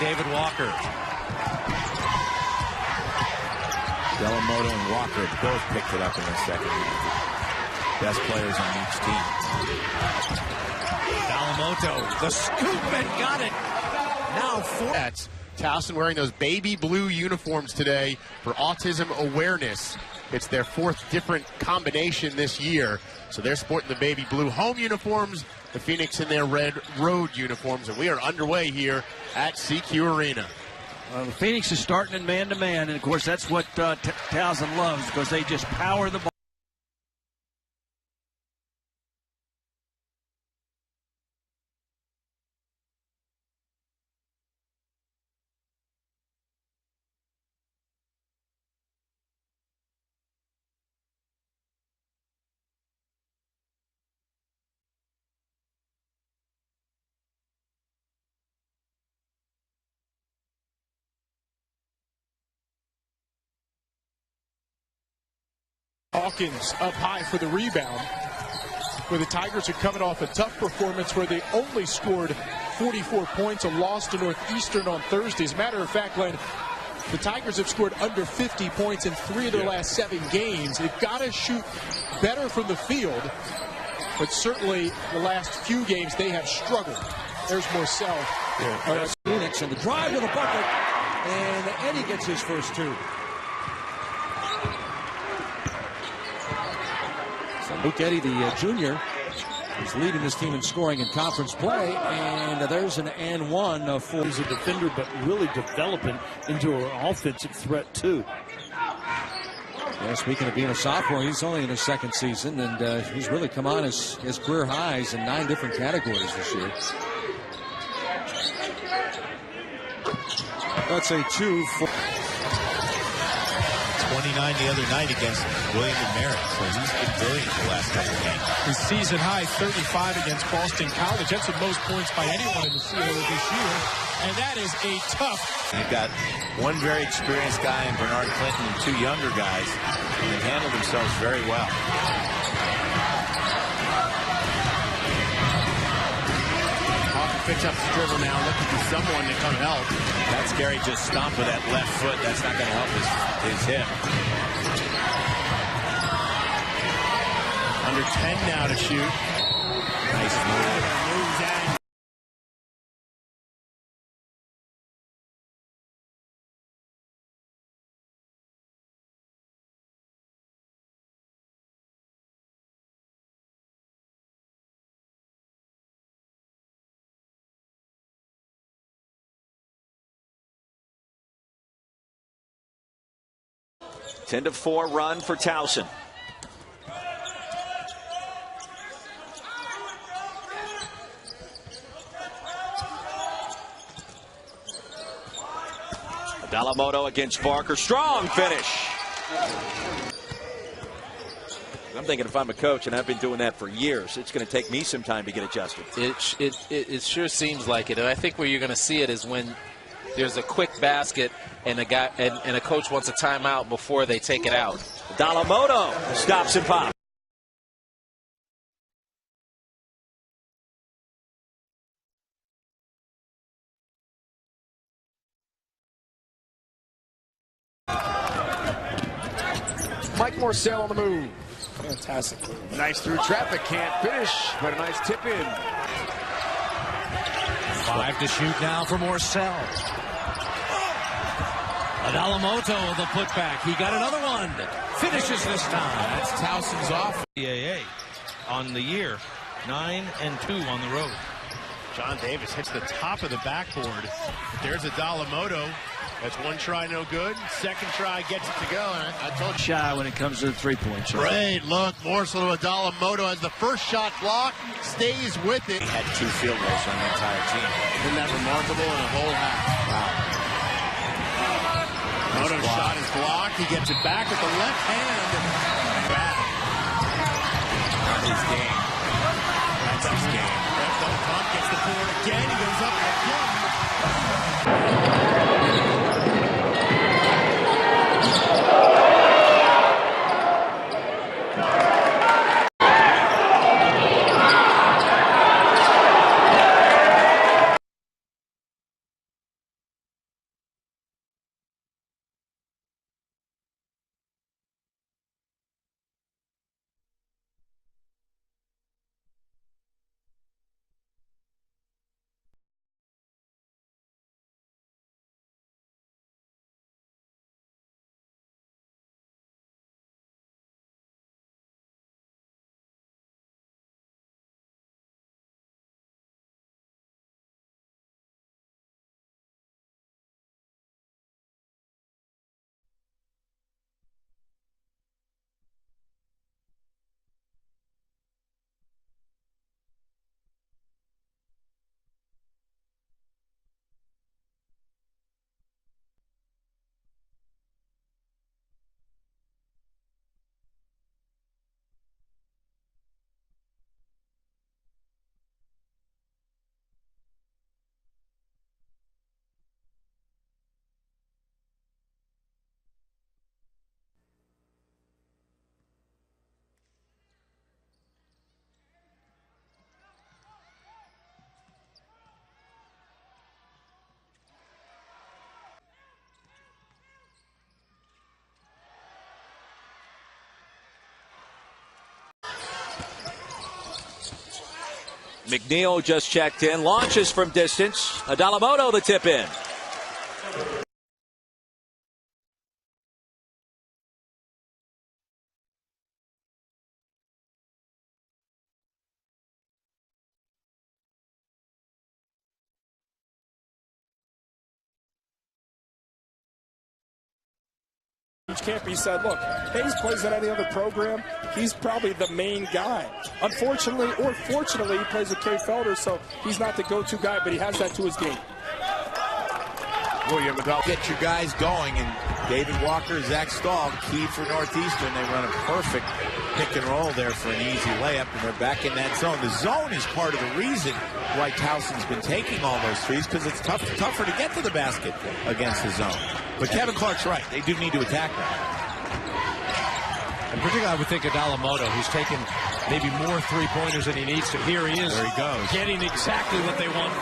David Walker. Adala Moto and Walker both picked it up in the second half. Best players on each team. Adala Moto, the scoop, and got it. Now four. That's Towson wearing those baby blue uniforms today for autism awareness. It's their fourth different combination this year. So they're sporting the baby blue home uniforms, the Phoenix in their red road uniforms, and we are underway here at CQ Arena. The Phoenix is starting in man-to-man, and of course that's what Towson loves, because they just power the ball. Hawkins up high for the rebound, where the Tigers are coming off a tough performance where they only scored 44 points, a loss to Northeastern on Thursday. As a matter of fact, Glenn, the Tigers have scored under 50 points in 3 of their last 7 games. They've got to shoot better from the field, but certainly the last few games they have struggled. There's Morcell. Phoenix and the drive to the bucket, and Eddie gets his first 2. Luke Eddy, the junior, is leading this team in scoring in conference play, and there's an and one for. He's a defender, but really developing into an offensive threat too. Yeah, speaking of being a sophomore, he's only in his second season, and he's really come on his career highs in 9 different categories this year. That's a 2 for 29 the other night against William and Merritt, so he's been brilliant the last couple of games. His season high 35 against Boston College. That's the most points by anyone in the COA this year, and that is a tough. You've got one very experienced guy in Bernard Clinton and 2 younger guys, and they handle themselves very well. Picks up the dribble now, looking for someone to come help. That's Gary just stomped with that left foot. That's not going to help his hip. Under 10 now to shoot. Nice move. Moves out. A 10-4 run for Towson. Adala Moto against Barker. Strong finish. I'm thinking if I'm a coach, and I've been doing that for years, it's going to take me some time to get adjusted. It sure seems like it. And I think where you're going to see it is when there's a quick basket and a guy and a coach wants a timeout before they take it out. Adala Moto stops and pops. Mike Morcell on the move. Fantastic. Nice through traffic, can't finish, but a nice tip in. 5 to shoot now for Morcell. Adala Moto, the putback. He got another one. Finishes this time. That's Towson's off. CAA on the year, 9-2 on the road. John Davis hits the top of the backboard. There's Adala Moto. That's one try, no good. Second try gets it to go. I told you. Shy when it comes to the three-point shot. Great look. Morsel to Adala Moto as the first shot blocked. Stays with it. He had 2 field goals on the entire team. Isn't that remarkable in a whole half? Wow. Moto's shot is blocked. He gets it back with the left hand. Back. Not his game. That's his game. Don't pump, gets the board again. He goes up again. McNeil just checked in, launches from distance. Adala Moto the tip in. Camp, he said, look, Hayes plays at any other program. He's probably the main guy. Unfortunately, or fortunately, he plays with Kay Felder, so he's not the go-to guy, but he has that to his game. William Adala. Get your guys going, and David Walker, Zach Stahl, key for Northeastern. They run a perfect pick and roll there for an easy layup, and they're back in that zone. The zone is part of the reason why Towson's been taking all those threes, because it's tougher to get to the basket against the zone. But Kevin Clark's right. They do need to attack that. And particularly, I would think Adala Moto, who's taken maybe more three-pointers than he needs to. Here he is. There he goes. Getting exactly what they want.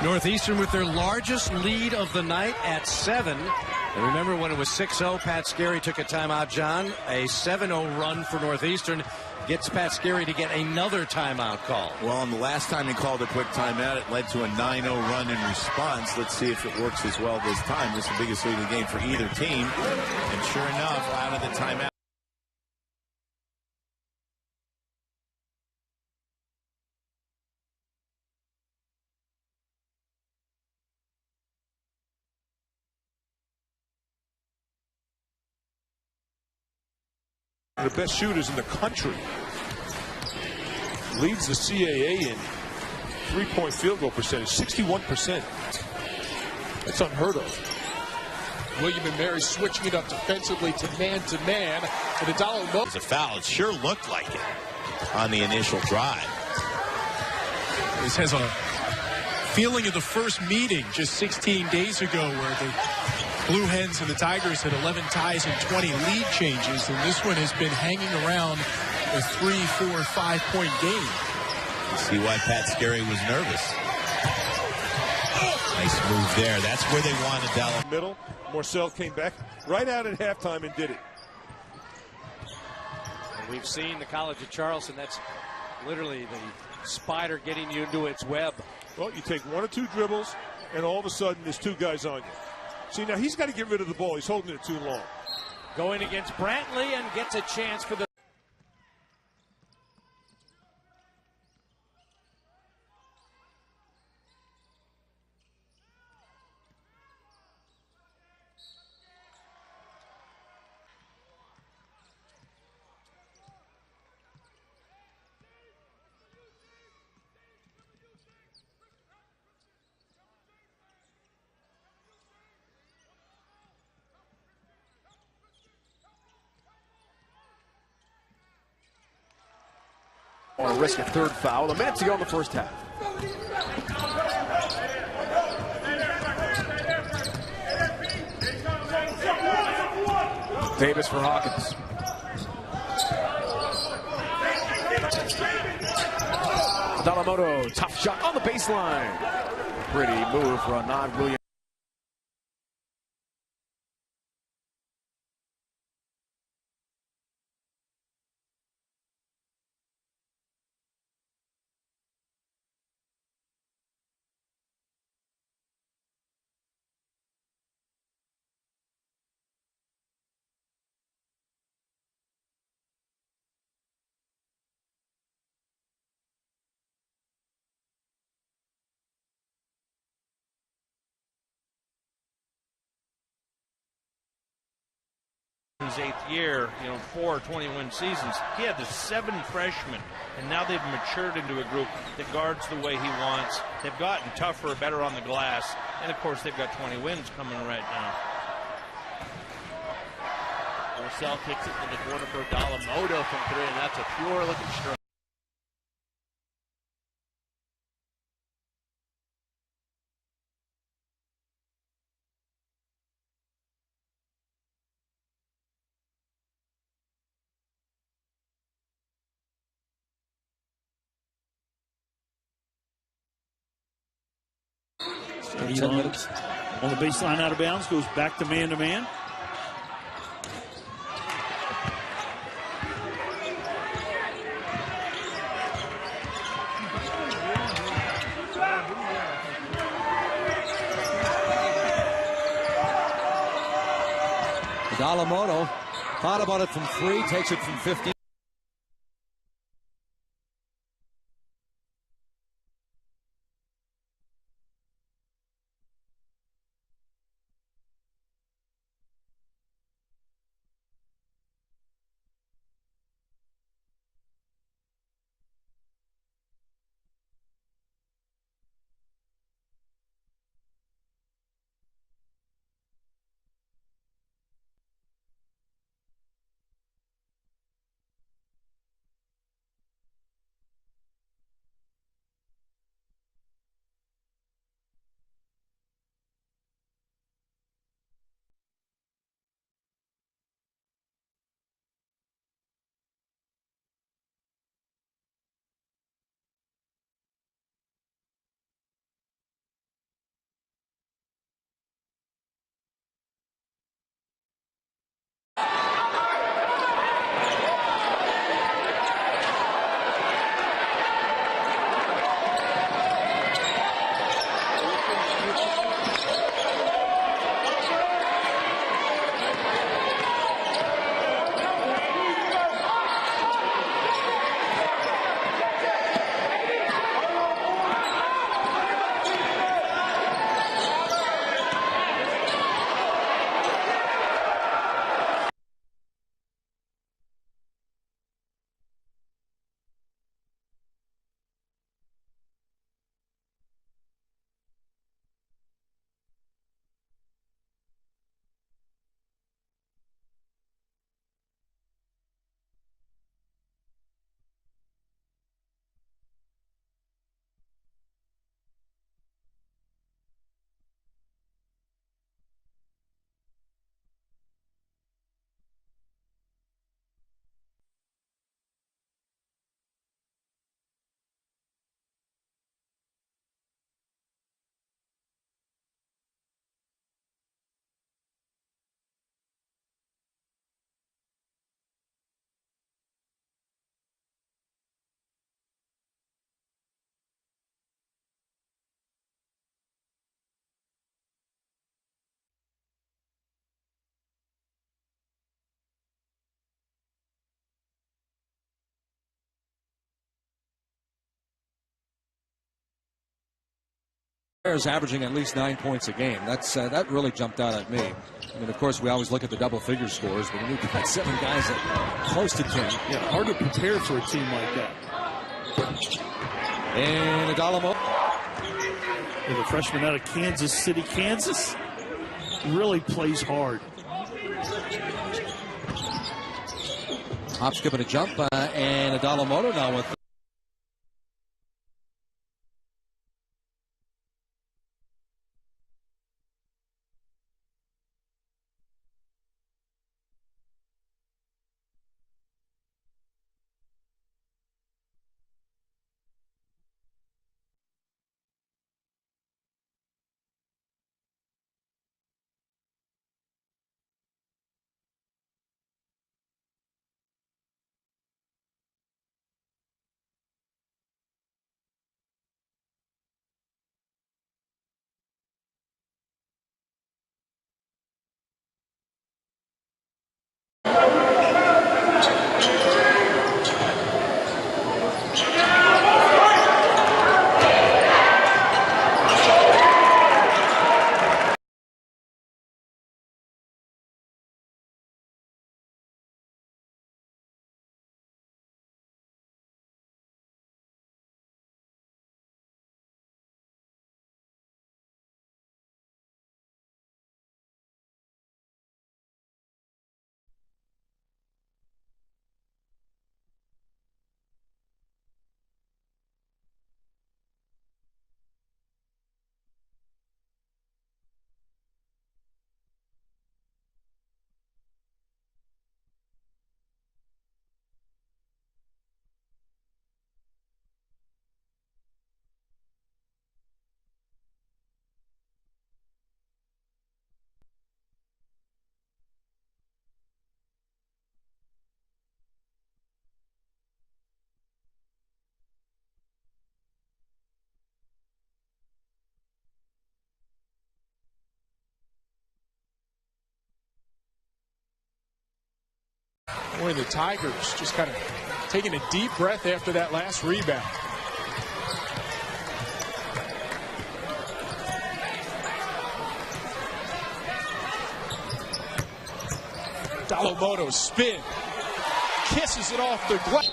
Northeastern with their largest lead of the night at 7. And remember when it was 6-0, Pat Scarry took a timeout, John. A 7-0 run for Northeastern gets Pat Scarry to get another timeout call. Well, and the last time he called a quick timeout, it led to a 9-0 run in response. Let's see if it works as well this time. This is the biggest lead of the game for either team. And sure enough, out of the timeout. The best shooters in the country. Leads the CAA in three-point field goal percentage, 61%. That's unheard of. William and Mary switching it up defensively to man, and Adala Moto. It was a foul. It sure looked like it on the initial drive. This has a feeling of the first meeting just 16 days ago where the Blue Hens and the Tigers had 11 ties and 20 lead changes, and this one has been hanging around a 3, 4, 5-point game. You see why Pat Scarry was nervous. Nice move there. That's where they wanted Adala. Middle, Marcel came back right out at halftime and did it. And we've seen the College of Charleston. That's literally the spider getting you into its web. Well, you take 1 or 2 dribbles, and all of a sudden there's 2 guys on you. See, now he's got to get rid of the ball. He's holding it too long. Going against Brantley and gets a chance for the... Want to risk a third foul. A minute to go in the first half. Davis for Hawkins. Adala Moto, tough shot on the baseline. Pretty move for Arnaud William. His 8th year, 4 21 seasons. He had the 7 freshmen, and now they've matured into a group that guards the way he wants. They've gotten tougher, better on the glass, and of course they've got 20 wins coming right now. Marcel kicks it in the corner for Adala Moto from 3, and that's a pure looking strike. Elon on the baseline out of bounds, goes back to man-to-man. Adala Moto thought about it from 3, takes it from 15. Is averaging at least 9 points a game. That really jumped out at me. I mean, of course, we always look at the double figure scores, but we've got 7 guys that close to 10. Yeah, hard to prepare for a team like that. And Adala Moto. And the freshman out of Kansas City, Kansas, really plays hard. Hop, skip, and a jump, and Adala Moto now with the Tigers just kind of taking a deep breath after that last rebound. Adala Moto spin, kisses it off the glass.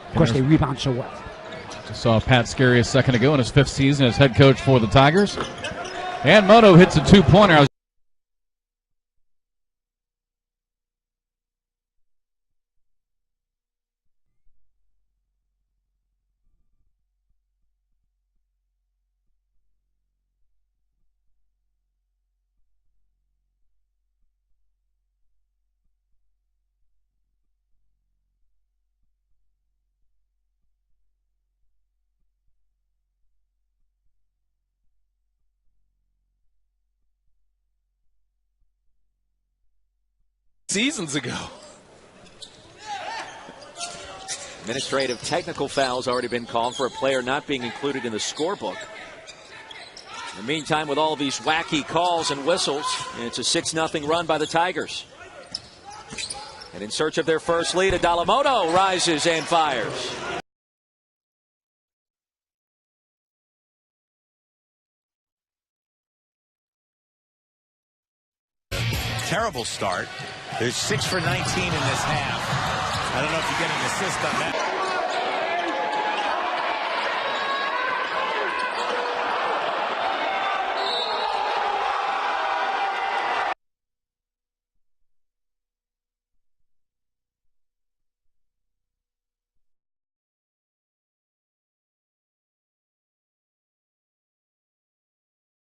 Of course, they rebound so well. Just saw Pat Scarry a second ago in his 5th season as head coach for the Tigers. And Moto hits a 2-pointer. Seasons ago. Administrative technical foul's already been called for a player not being included in the scorebook. In the meantime, with all these wacky calls and whistles, it's a 6-0 run by the Tigers. And in search of their first lead, Adala Moto rises and fires. Terrible start. There's 6 for 19 in this half. I don't know if you get an assist on that.